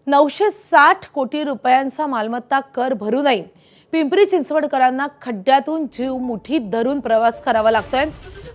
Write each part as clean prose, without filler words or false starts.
960 कोटी रुपयांचा मालमत्ता कर भरूनही पिंपरी चिंचवडकरांना खड्ड्यातून जीव मुठीत धरून प्रवास करावा लागतोय।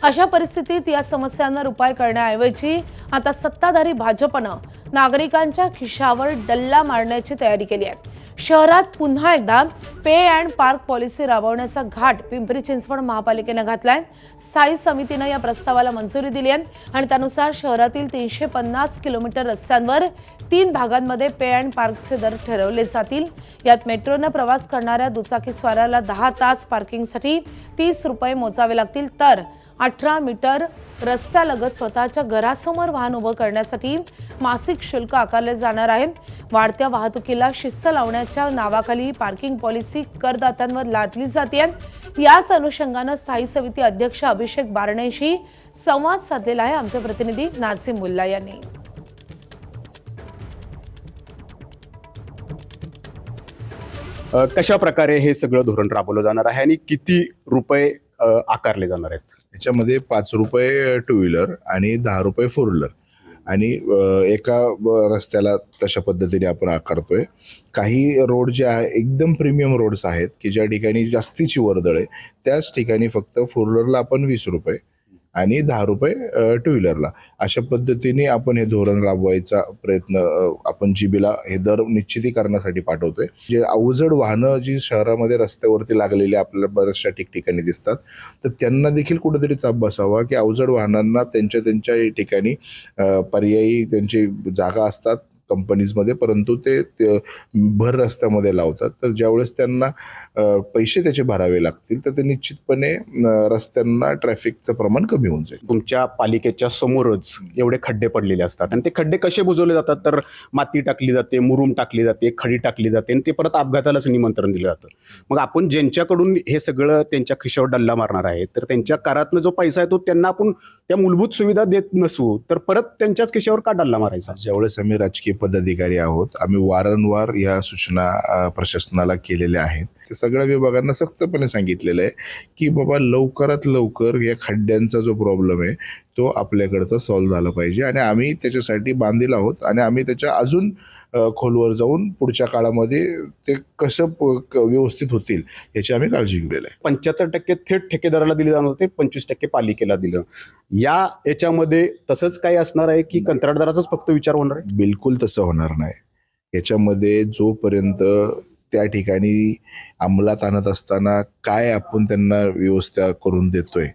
अशा परिस्थितीत या समस्यांवर उपाय करण्याऐवजी आता सत्ताधारी भाजपनं नागरिकांच्या खिशावर डल्ला मारण्याची तयारी केली आहे। शहरात पुन्हा एकदा पे अँड पार्क पॉलिसी राबवण्याचा घाट पिंपरी चिंचवड महापालिकेने घातलाय। स्थायी समितीने या प्रस्तावाला मंजुरी दिली आहे आणि त्यानुसार शहरातील 350 किलोमीटर रस्त्यांवर 3 भागांमध्ये पे अँड पार्कचे दर ठरवले जातील। यात मेट्रोने प्रवास करणाऱ्या दुचाकीस्वाराला 10 तास पार्किंगसाठी 30 रुपये मोजावे लागतील, तर 18 मीटर रस्त्यालगत स्वतःच्या घरासमोर वाहन उभं करण्यासाठी मासिक शुल्क आकारले जाणार आहे। वाढत्या वाहतुकीला शिस्त लावण्याच्या नावाखाली पार्किंग पॉलिसी करदात्यांवर लादली जाते। याच अनुषंगाने स्थायी समिती अध्यक्ष अभिषेक बारणेंशी संवाद साधलेला आहे आमचे प्रतिनिधी नाझिम मुल्ला यांनी। कशा प्रकारे हे सगळं धोरण राबवलं जाणार आहे आणि किती रुपये आकारले जाणार आहेत? याच्यामध्ये 5 रुपये टू व्हीलर आणि 10 रुपये फोर व्हीलर आणि एका रस्त्याला तशा पद्धतीने आपण आकारतोय। काही रोड जे आहे एकदम प्रीमियम रोड्स आहेत की ज्या ठिकाणी जास्तीची वर्दळ आहे, त्याच ठिकाणी फक्त फोर व्हीलरला आपण 20 रुपये आणि 10 रुपये टू व्हीलरला, अशा पद्धतीने आपण हे धोरण राबवायचा प्रयत्न आपण जीबीला हे दर निश्चितीकरणासाठी पाठवतोय। जे अवजड वाहनं जी शहरामध्ये रस्त्यावरती लागलेली आपल्याला बऱ्याचशा ठिकठिकाणी दिसतात, तर त्यांना देखील कुठेतरी चाप बसावा की अवजड वाहनांना त्यांच्या ठिकाणी पर्यायी त्यांची जागा असतात कंपनीजमध्ये, परंतु ते भर रस्त्यामध्ये लावतात। तर ज्यावेळेस त्यांना पैसे त्याचे भरावे लागतील तर ते निश्चितपणे रस्त्यांना ट्रॅफिकचं प्रमाण कमी होऊन जाईल। तुमच्या पालिकेच्या समोरच एवढे खड्डे पडलेले असतात आणि ते खड्डे कसे बुजवले जातात? तर माती टाकली जाते, मुरुम टाकली जाते, खडी टाकली जाते आणि ते परत अपघातालाच निमंत्रण दिलं जातं। मग आपण ज्यांच्याकडून हे सगळं त्यांच्या खिशावर डल्ला मारणार आहे, तर त्यांच्या करातनं जो पैसा आहे तो त्यांना आपण त्या मूलभूत सुविधा देत नसू तर परत त्यांच्याच खिशावर का डल्ला मारायचा? ज्यावेळेस आम्ही राजकीय पदाधिकारी आहोत, आम्ही वारंवार या सूचना प्रशासनाला केलेल्या आहेत। ते सगळ्या विभागांना सख्तपणे सांगितलेलं आहे की बाबा लवकरात लवकर या खड्ड्यांचा जो प्रॉब्लेम आहे तो आपल्याकडचा सॉल्व्ह झाला पाहिजे आणि आम्ही त्याच्यासाठी बांधील आहोत आणि आम्ही त्याच्या अजून खोलवर जाऊन पुढच्या काळामध्ये ते कसं व्यवस्थित होतील याची आम्ही काळजी घेतलेली आहे। 75% थेट ठेकेदाराला दिले जाणार होते, 25% पालिकेला दिलं। याच्यामध्ये तसंच काही असणार आहे की कंत्राटदाराचाच फक्त विचार होणार आहे? बिलकुल तसं होणार नाही। याच्यामध्ये जोपर्यंत त्या ठिकाणी अंमलात आणत असताना काय आपण त्यांना व्यवस्था करून देतोय,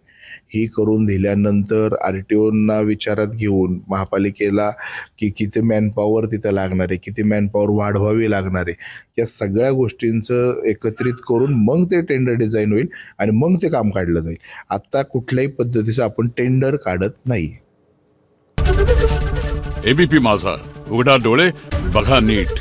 ही करून दिल्यानंतर RTOना विचारात घेऊन महापालिकेला की किती मॅनपॉवर तिथं लागणार आहे, किती मॅनपॉवर वाढवावी लागणार आहे, या सगळ्या गोष्टींचं एकत्रित करून मग ते टेंडर डिझाईन होईल आणि मग ते काम काढलं जाईल। आता कुठल्याही पद्धतीचं आपण टेंडर काढत नाही। ABP माझा, उघडा डोळे बघा नीट।